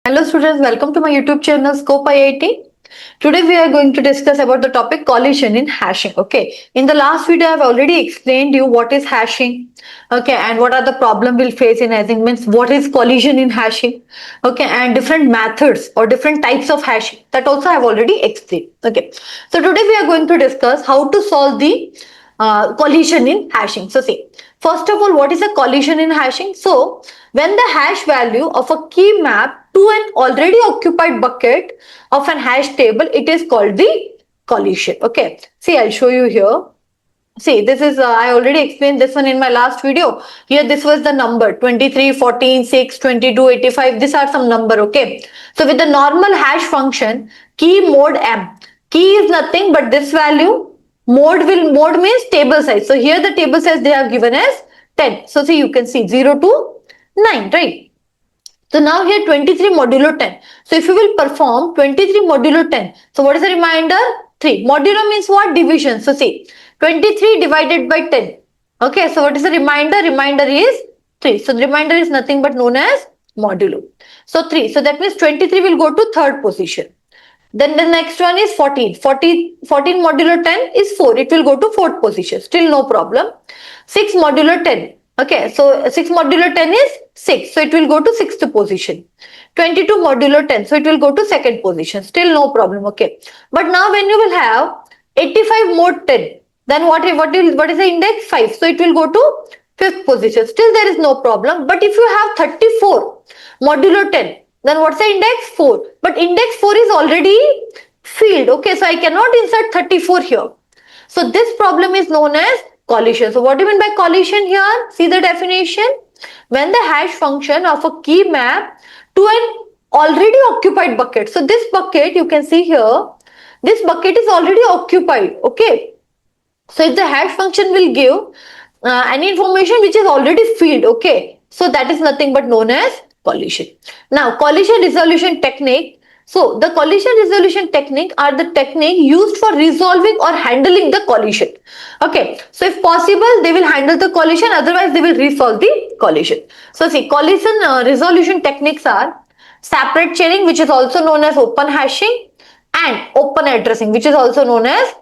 Hello students, welcome to my YouTube channel ScopeIIT. Today we are going to discuss about the topic collision in hashing. Okay, in the last video I have already explained you what is hashing. Okay, and what are the problem we'll face in hashing, means what is collision in hashing. Okay, and different methods or different types of hashing, that also I have already explained. Okay, so today we are going to discuss how to solve the collision in hashing. So see, first of all, what is a collision in hashing? So when the hash value of a key map to an already occupied bucket of an hash table, it is called the collision. Okay, see, I'll show you here. See, this is, I already explained this one in my last video. Here, this was the number 23, 14, 6, 22, 85. These are some number, okay. So with the normal hash function, key mode m. Key is nothing but this value. Mode means table size. So here the table size they have given as 10. So see, you can see 0 to 9, right? So now here 23 modulo 10. So if you will perform 23 modulo 10. So what is the remainder? 3. Modulo means what? Division. So see, 23 divided by 10. Okay, so what is the remainder? Remainder is 3. So the remainder is nothing but known as modulo. So 3. So that means 23 will go to third position. Then the next one is 14. 14 modulo 10 is 4. It will go to fourth position. Still no problem. 6 modulo 10. Okay, so 6 modulo 10 is 6. So it will go to sixth position. 22 modulo 10. So it will go to second position. Still no problem. Okay. But now when you will have 85 mod 10, then what is the index? 5. So it will go to fifth position. Still there is no problem. But if you have 34 modulo 10, then what's the index? 4. But index 4 is already filled. Okay, so I cannot insert 34 here. So this problem is known as collision. So what do you mean by collision here? See the definition. When the hash function of a key map to an already occupied bucket. So this bucket, you can see here, this bucket is already occupied. Okay. So if the hash function will give any information which is already filled. Okay. So that is nothing but known as collision. Now, collision resolution technique. So, the collision resolution technique are the technique used for resolving or handling the collision. Okay. So, if possible, they will handle the collision. Otherwise, they will resolve the collision. So, see, collision resolution techniques are separate chaining, which is also known as open hashing, and open addressing, which is also known as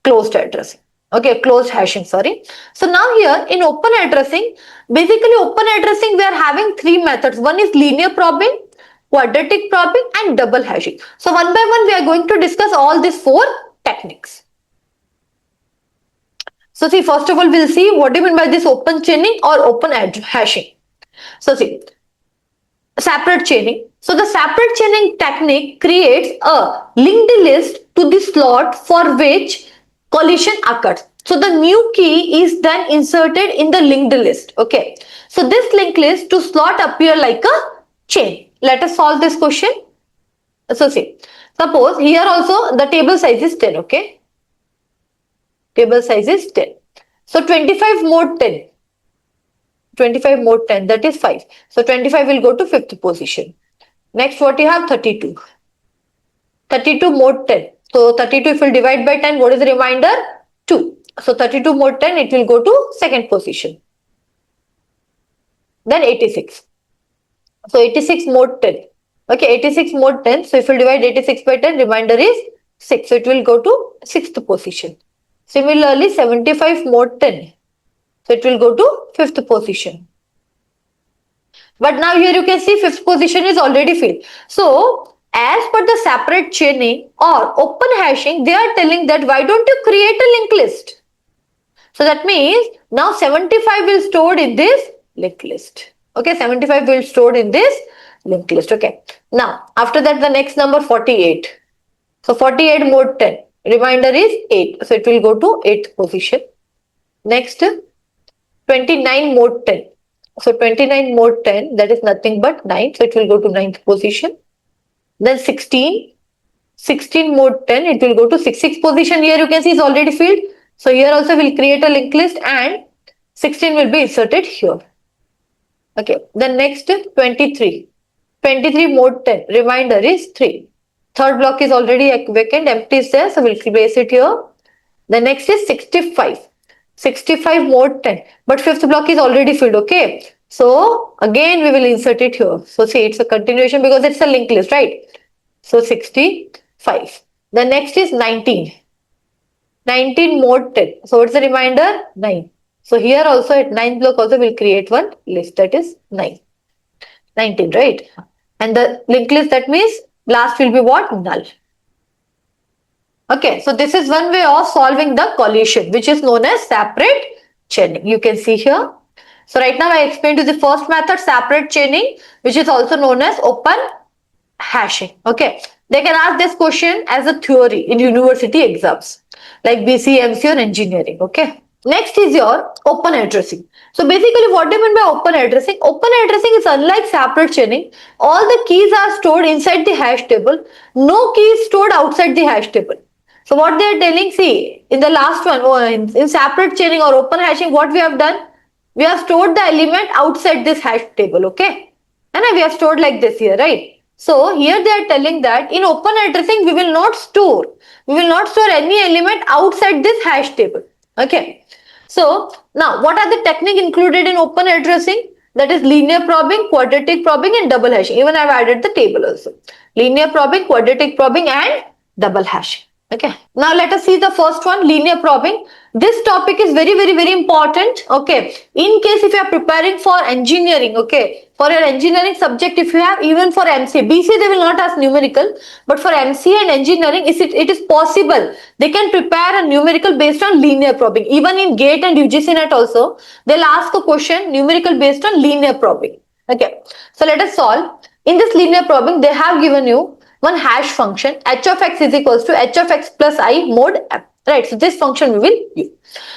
closed addressing. Okay, closed hashing, sorry. So now here in open addressing, basically open addressing, we are having three methods. One is linear probing, quadratic probing, and double hashing. So one by one, we are going to discuss all these four techniques. So see, first of all, we'll see what do you mean by this open chaining or open hashing. So see, separate chaining. So the separate chaining technique creates a linked list to the slot for which collision occurs. So the new key is then inserted in the linked list. Okay. So this linked list to slot appear like a chain. Let us solve this question. So see, suppose here also the table size is 10. Okay. Table size is 10. So 25 mod 10. 25 mod 10, that is 5. So 25 will go to fifth position. Next what you have? 32. 32 mod 10. So 32 if we divide by 10, what is the remainder? 2. So 32 mod 10, it will go to second position. Then 86. So 86 mod 10. Okay, 86 mod 10. So if we divide 86 by 10, remainder is 6. So it will go to sixth position. Similarly, 75 mod 10. So it will go to fifth position. But now here you can see fifth position is already filled. So as per the separate chaining or open hashing, they are telling that why don't you create a linked list? So that means now 75 will stored in this linked list. Okay, 75 will stored in this linked list. Okay. Now after that the next number 48. So 48 mod 10. Remainder is 8. So it will go to 8th position. Next 29 mod 10. So 29 mod 10, that is nothing but 9. So it will go to 9th position. Then 16 mod 10, it will go to 6th position. Here you can see it's already filled. So here also we'll create a linked list and 16 will be inserted here. Okay. Then next 23. 23 mod 10. Remainder is 3. Third block is already vacant. Empty is there. So we'll place it here. The next is 65. 65 mod 10. But fifth block is already filled. Okay. So again we will insert it here. So see, it's a continuation because it's a linked list, right? So 65. The next is 19. 19 mod 10. So what's the reminder? 9. So here also at 9th block also we'll create one list, that is 9. 19, right? And the linked list, that means last will be what? Null. Okay, so this is one way of solving the collision, which is known as separate chaining. You can see here. So right now I explained to the first method, separate chaining, which is also known as open hashing. Okay, they can ask this question as a theory in university exams like BC, MC or engineering. Okay, next is your open addressing. So basically what do you mean by open addressing? Open addressing is unlike separate chaining. All the keys are stored inside the hash table. No key is stored outside the hash table. So what they are telling, see, in the last one, in separate chaining or open hashing, what we have done? We have stored the element outside this hash table, okay? And we have stored like this here, right? So here they are telling that in open addressing, we will not store any element outside this hash table, okay? So now what are the technique included in open addressing? That is linear probing, quadratic probing and double hashing. Even I have added the table also. Linear probing, quadratic probing and double hashing. Okay, now let us see the first one, linear probing. This topic is very important. Okay, in case if you are preparing for engineering, okay, for your engineering subject, if you have, even for MC, BC they will not ask numerical, but for MC and engineering it is possible they can prepare a numerical based on linear probing. Even in GATE and UGC net also they'll ask a question numerical based on linear probing. Okay, so let us solve. In this linear probing they have given you one hash function, h of x is equals to h of x plus I mod m, right? So this function we will use.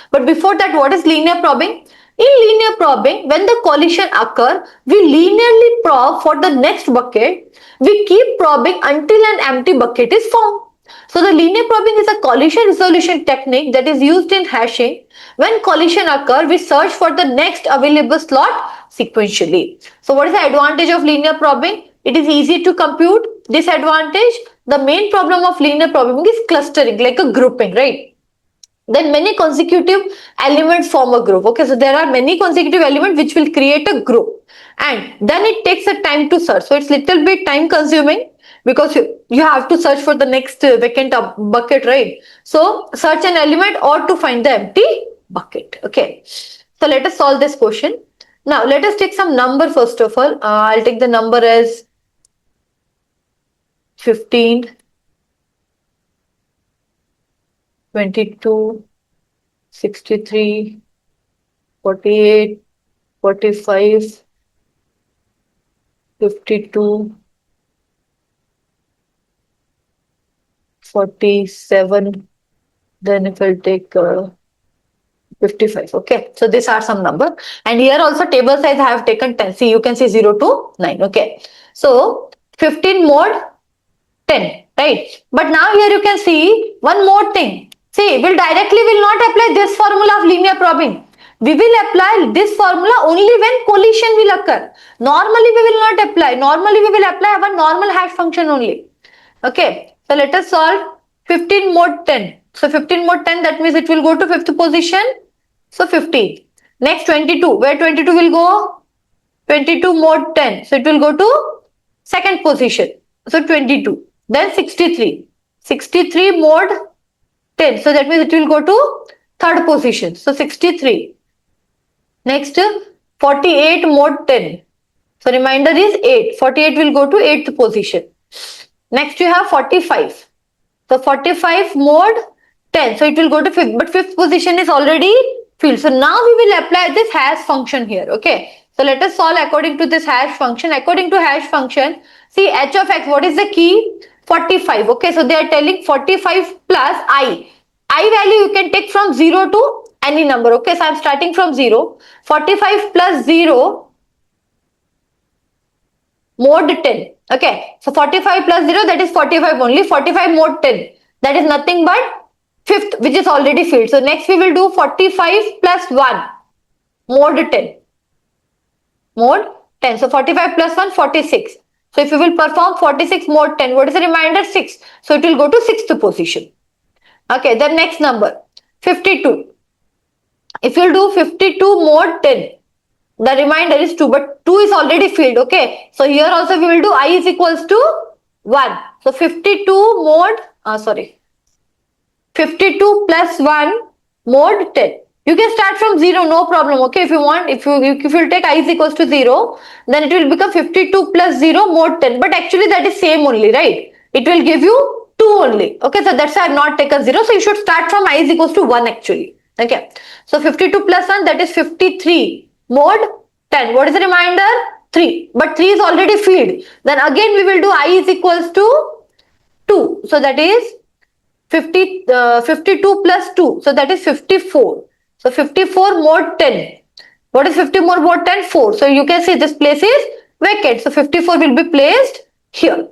But before that, what is linear probing? In linear probing, when the collision occur, we linearly probe for the next bucket. We keep probing until an empty bucket is found. So the linear probing is a collision resolution technique that is used in hashing. When collision occur, we search for the next available slot sequentially. So what is the advantage of linear probing? It is easy to compute. Disadvantage, the main problem of linear probing is clustering, like a grouping, right? Then many consecutive elements form a group. Okay, so there are many consecutive elements which will create a group, and then it takes a time to search. So it's little bit time consuming because you have to search for the next vacant bucket, right? So search an element or to find the empty bucket. Okay, so let us solve this question. Now let us take some number first of all. I'll take the number as 15, 22, 63, 48, 45, 52, 47, then if I'll take 55. Okay, so these are some number, and here also table size I have taken 10. See, you can see 0 to 9. Okay, so 15 mod 10, right? But now here you can see one more thing. See, will not apply this formula of linear probing. We will apply this formula only when collision will occur. Normally we will not apply. Normally we will apply our normal hash function only. Okay, so let us solve 15 mod 10. So 15 mod 10, that means it will go to 5th position. So 15. Next 22. Where 22 will go? 22 mod 10. So it will go to 2nd position. So 22. Then 63. 63 mod 10. So that means it will go to 3rd position. So 63. Next 48 mod 10. So remainder is 8. 48 will go to 8th position. Next you have 45. So 45 mod 10. So it will go to 5th. But 5th position is already filled. So now we will apply this hash function here. Okay. So let us solve according to this hash function. According to hash function, see h of x, what is the key? 45. Okay, so they are telling 45 plus I. I value you can take from 0 to any number. Okay, so I am starting from 0. 45 plus 0 mod 10. Okay, so 45 plus 0, that is 45 only. 45 mod 10, that is nothing but 5th, which is already filled. So next we will do 45 plus 1 mod 10. Mod 10. So 45 plus 1, 46. So if you will perform 46 mod 10, what is the remainder? 6. So it will go to 6th position. Okay, then next number 52. If you will do 52 mod 10, The remainder is 2, but 2 is already filled. Okay, so here also we will do I is equals to 1. So 52 mod, 52 plus 1 mod 10. You can start from 0, no problem. Okay, if you want, if you take I is equals to 0, then it will become 52 plus 0 mod 10. But actually that is same only, right? It will give you 2 only. Okay, so that's why I have not taken 0. So you should start from I is equals to 1 actually. Okay, so 52 plus 1, that is 53 mod 10. What is the remainder? 3. But 3 is already filled. Then again we will do I is equals to 2. So that is 52 plus 2. So that is 54. So 54 mod 10. What is 50 more mod 10? 4. So you can see this place is vacant. So 54 will be placed here.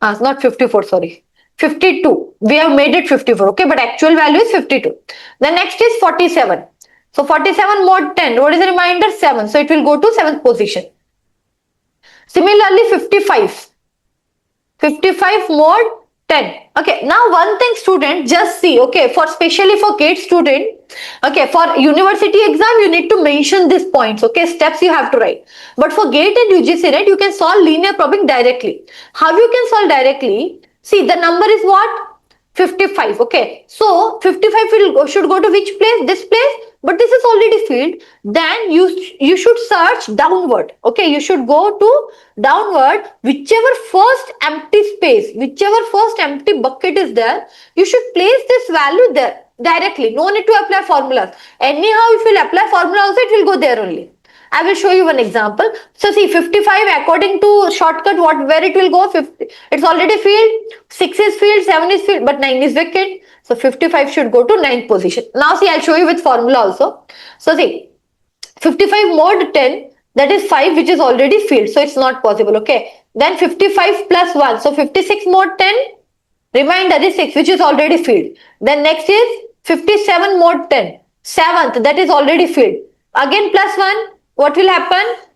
Not 54, sorry. 52. We have made it 54. Okay, but actual value is 52. The next is 47. So 47 mod 10. What is the remainder? 7. So it will go to 7th position. Similarly, 55. 55 mod 10. Okay, now one thing student, just see, okay, for especially for GATE student, okay, for university exam you need to mention these points, okay, steps you have to write. But for GATE and UGC, right, you can solve linear probing directly. How you can solve directly? See, the number is what? 55. Okay, so 55 should go to which place? This place, but this is already filled. Then you should search downward. Okay, you should go to downward, whichever first empty space, whichever first empty bucket is there, you should place this value there directly. No need to apply formulas. Anyhow, if you will apply formula also, it will go there only. I will show you one example. So see, 55 according to shortcut, where it will go? 50. It's already filled. 6 is filled, 7 is filled, but 9 is vacant. So 55 should go to 9th position. Now see, I'll show you with formula also. So see, 55 mod 10, that is 5, which is already filled. So it's not possible. Okay. Then 55 plus 1. So 56 mod 10. Remainder is 6, which is already filled. Then next is 57 mod 10. 7th, that is already filled. Again plus 1. What will happen?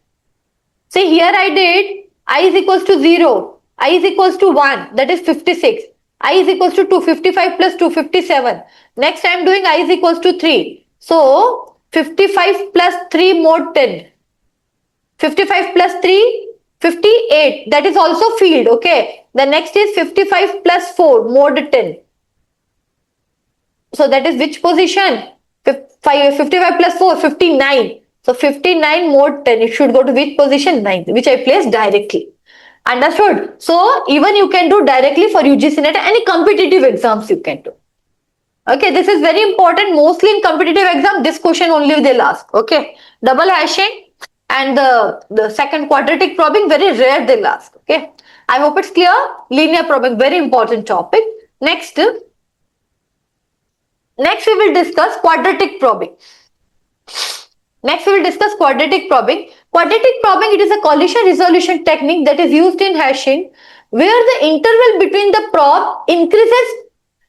See, here I did I is equals to 0. I is equals to 1. That is 56. I is equals to 2. 55 plus 2. 57. Next I am doing I is equals to 3. So 55 plus 3 mod 10. 55 plus 3. 58. That is also filled. Okay. The next is 55 plus 4 mod 10. So that is which position? 55 plus 4. 59. So 59 mod 10, it should go to which position? 9th, which I placed directly. Understood? So even you can do directly for UGC NET, any competitive exams you can do. Okay, this is very important. Mostly in competitive exam, this question only they'll ask. Okay, double hashing and the second quadratic probing, very rare they'll ask. Okay, I hope it's clear. Linear probing, very important topic. Next we will discuss quadratic probing. Next, we will discuss quadratic probing. Quadratic probing, it is a collision resolution technique that is used in hashing where the interval between the probe increases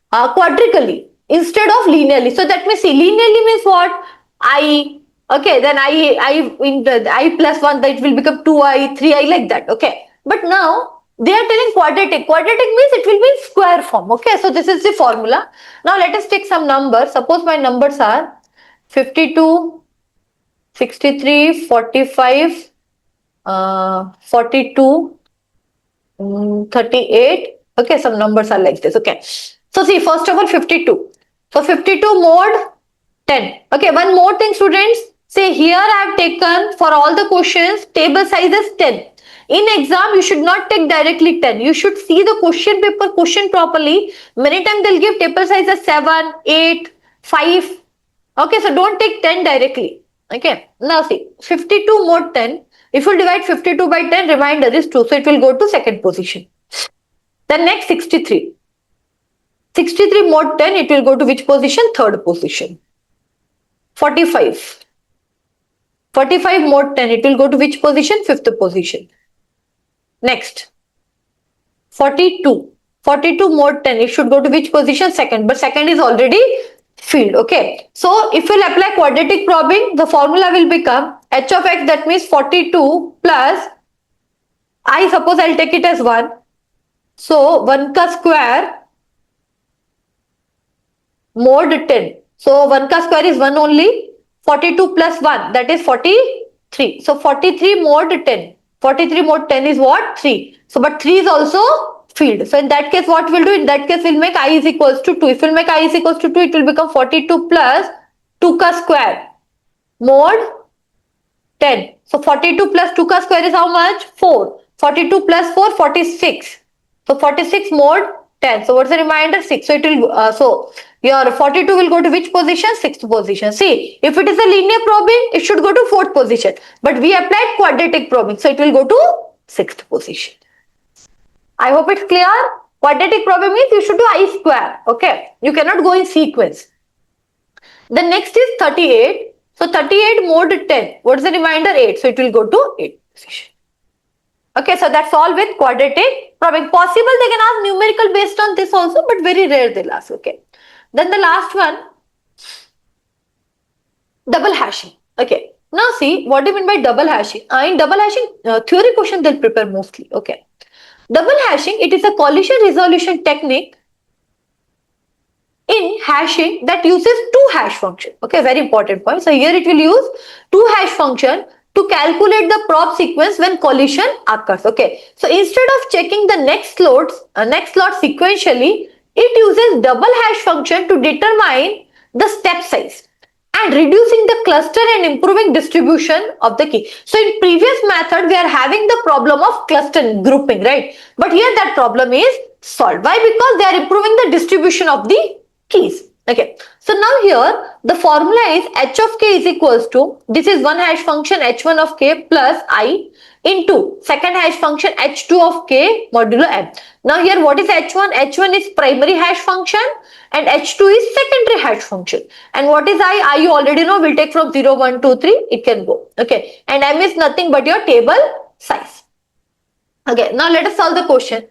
quadrically instead of linearly. So that means, see, linearly means what? I, okay, then I plus 1, that will become 2i, 3i, like that. Okay, but now they are telling quadratic. Quadratic means it will be in square form. Okay, so this is the formula. Now let us take some numbers. Suppose my numbers are 52, 63, 45, 42, 38. Okay, some numbers are like this. Okay. So see, first of all, 52. So 52 mod 10. Okay, one more thing, students. Say here I have taken for all the questions, table size is 10. In exam, you should not take directly 10. You should see the question paper question properly. Many times they'll give table size as 7, 8, 5. Okay, so don't take 10 directly. Okay, now see, 52 mod 10. If you divide 52 by 10, remainder is 2. So it will go to second position. Then next 63. 63 mod 10, it will go to which position? Third position. 45. 45 mod 10, it will go to which position? Fifth position. Next. 42. 42 mod 10, it should go to which position? Second. But second is already filled. Okay, so if we'll apply quadratic probing, the formula will become h of x, that means 42 plus I, suppose I'll take it as 1. So 1 ka square mod 10. So 1 ka square is 1 only. 42 plus 1, that is 43. 3. So 43 mod 10. 43 mod 10 is what? 3. So but 3 is also field. So in that case, what we'll do? In that case, we'll make I is equals to 2. If we'll make I is equals to 2, it will become 42 plus 2 ka square mod 10. So 42 plus 2 ka square is how much? 4. 42 plus 4, 46. So 46 mod 10. So what's the remainder? 6. So it will, so your 42 will go to which position? 6th position. See, if it is a linear probing, it should go to 4th position. But we applied quadratic probing. So it will go to 6th position. I hope it's clear. Quadratic probing means you should do I square. Okay. You cannot go in sequence. The next is 38. So 38 mod 10. What is the remainder? 8. So it will go to 8th position. Okay, so that's all with quadratic probing. Possible they can ask numerical based on this also, but very rare they'll ask. Okay. Then the last one, double hashing. Okay. Now see, what do you mean by double hashing? In double hashing, theory question they'll prepare mostly. Okay. Double hashing, it is a collision resolution technique in hashing that uses two hash function. Okay, very important point. So here it will use two hash function to calculate the probe sequence when collision occurs. Okay, so instead of checking the next slot sequentially, it uses double hash function to determine the step size and reducing the cluster and improving distribution of the key. So in previous method, we are having the problem of cluster grouping, right? But here that problem is solved. Why? Because they are improving the distribution of the keys. Okay, so now here the formula is h of k is equals to, this is one hash function h1 of k plus I into second hash function h2 of k modulo m. Now here what is h1? h1 is primary hash function and h2 is secondary hash function. And what is I? I you already know, we'll take from 0, 1, 2, 3, it can go. Okay, and m is nothing but your table size. Okay, now let us solve the question.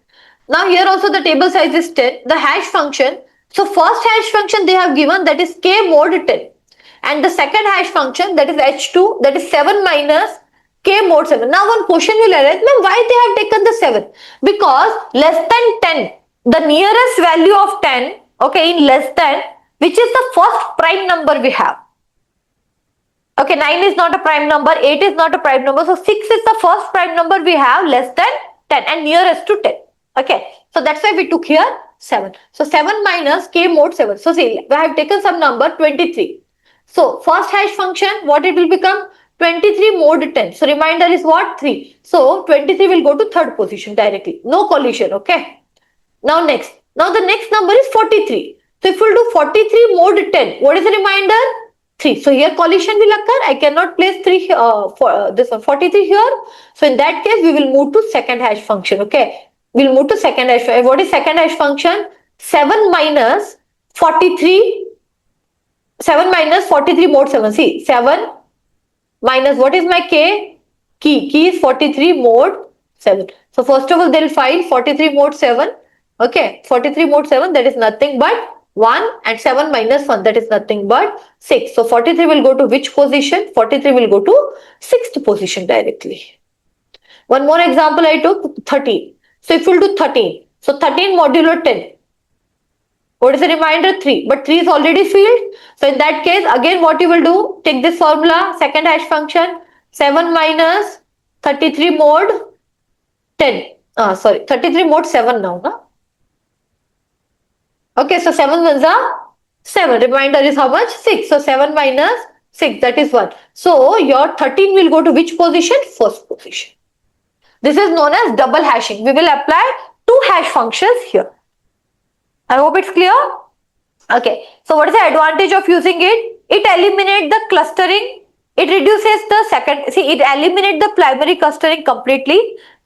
Now here also the table size is 10, the hash function. So first hash function they have given, that is k mod 10, and the second hash function, that is h2, that is 7 minus k mod 7. Now one question will arise, ma'am, why they have taken the 7? Because less than 10, the nearest value of 10, okay, in less than, which is the first prime number we have. Okay, 9 is not a prime number, 8 is not a prime number, so 6 is the first prime number we have less than 10 and nearest to 10. Okay, so that's why we took here 7. So 7 minus k mod 7. So see, we have taken some number 23. So first hash function, what it will become? 23 mod 10. So remainder is what? 3. So 23 will go to third position directly. No collision. Okay. Now next. Now the next number is 43. So if we will do 43 mod 10, what is the remainder? 3. So here collision will occur. I cannot place 3 for this one 43 here. So in that case, we will move to second hash function. Okay. We'll move to second hash. What is second hash function? 7 minus 43. 7 minus 43 mod 7. See, 7 minus what is my k? Key. Key is 43 mod 7. So first of all, they'll find 43 mod 7. Okay. 43 mod 7, that is nothing but 1, and 7 minus 1, that is nothing but 6. So 43 will go to which position? 43 will go to 6th position directly. One more example I took, 13. So if we'll do 13, so 13 modulo 10, what is the remainder? 3, but 3 is already filled. So in that case, again what you will do, take this formula, second hash function, 7 minus 33 mod 10, 33 mod 7 now, no? Okay, so 7 ones are 7, remainder is how much? 6, so 7 minus 6, that is 1. So your 13 will go to which position? First position. This is known as double hashing. We will apply two hash functions here. I hope it's clear. Okay. So what is the advantage of using it? It eliminates the clustering. It reduces the it eliminates the primary clustering completely,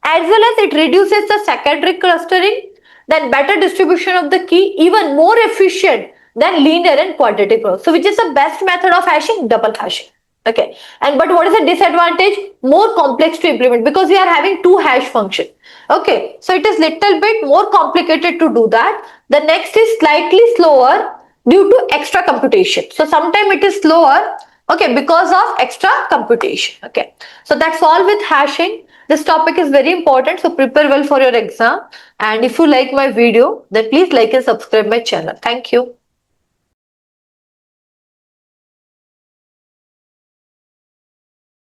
as well as it reduces the secondary clustering, then better distribution of the key, even more efficient than linear and quadratic probing. So which is the best method of hashing? Double hashing. Okay, and but what is the disadvantage? More complex to implement because we are having two hash function. Okay, so it is little bit more complicated to do that. The next is slightly slower due to extra computation. So sometimes it is slower, okay, because of extra computation. Okay, so that's all with hashing. This topic is very important, so prepare well for your exam. And if you like my video, then please like and subscribe my channel. Thank you.